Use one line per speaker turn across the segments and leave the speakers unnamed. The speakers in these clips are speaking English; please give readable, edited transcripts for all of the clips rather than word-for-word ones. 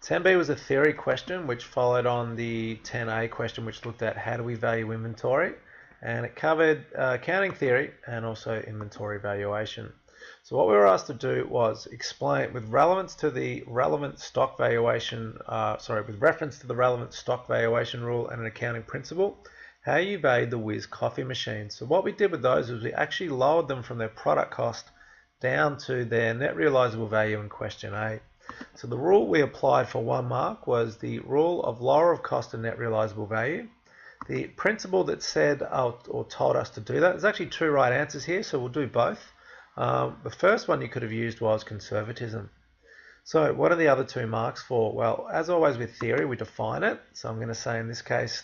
10B was a theory question which followed on the 10A question, which looked at how do we value inventory, and it covered accounting theory and also inventory valuation. So what we were asked to do was explain, with relevance to the relevant stock valuation, with reference to the relevant stock valuation rule and an accounting principle, how you valued the Whiz coffee machines. So what we did with those was we actually lowered them from their product cost down to their net realizable value in question A. So the rule we applied for 1 mark was the rule of lower of cost and net realizable value. The principle that said or told us to do that, there's actually 2 right answers here, so we'll do both. The first one you could have used was conservatism. So what are the other 2 marks for? Well, as always with theory, we define it. So I'm going to say in this case,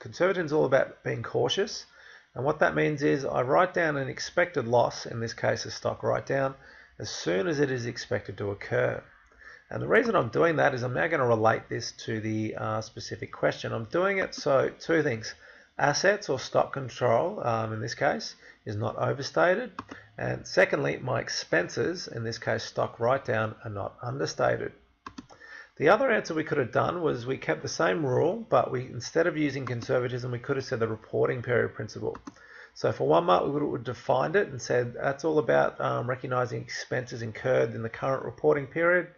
conservatism is all about being cautious. And what that means is I write down an expected loss, in this case a stock write down, as soon as it is expected to occur. And the reason I'm doing that is I'm now going to relate this to the specific question. I'm doing it so 2 things. Assets or stock control, in this case, is not overstated. And secondly, my expenses, in this case stock write down, are not understated. The other answer we could have done was we kept the same rule, but instead of using conservatism, we could have said the reporting period principle. So for 1 mark, we would have defined it and said that's all about recognizing expenses incurred in the current reporting period.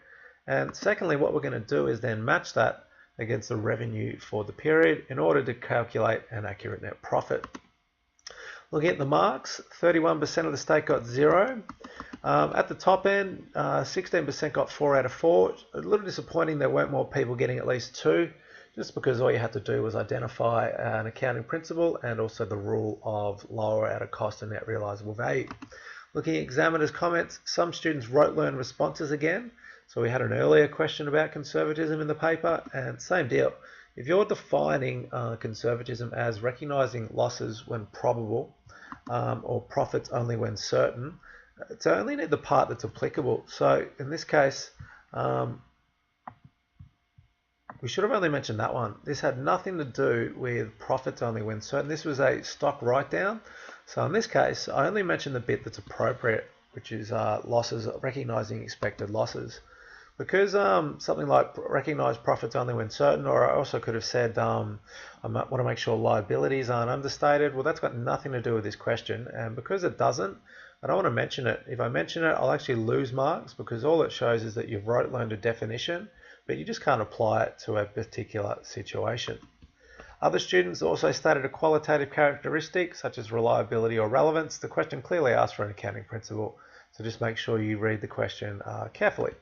And secondly, what we're going to do is then match that against the revenue for the period in order to calculate an accurate net profit. Looking at the marks, 31% of the state got 0. At the top end, 16% got 4 out of 4. A little disappointing there weren't more people getting at least 2, just because all you had to do was identify an accounting principle and also the rule of lower out of cost and net realizable value. Looking at examiners' comments, some students wrote learn responses again. So we had an earlier question about conservatism in the paper, and same deal. If you're defining conservatism as recognizing losses when probable or profits only when certain, it's only the part that's applicable. So in this case, we should have only mentioned that one. This had nothing to do with profits only when certain. This was a stock write-down. So in this case, I only mentioned the bit that's appropriate, which is losses, recognizing expected losses. Because something like recognize profits only when certain, or I also could have said I want to make sure liabilities aren't understated. Well, that's got nothing to do with this question, and because it doesn't, I don't want to mention it. If I mention it, I'll actually lose marks because all it shows is that you've learned a definition, but you just can't apply it to a particular situation. Other students also stated a qualitative characteristic such as reliability or relevance. The question clearly asked for an accounting principle, so just make sure you read the question carefully.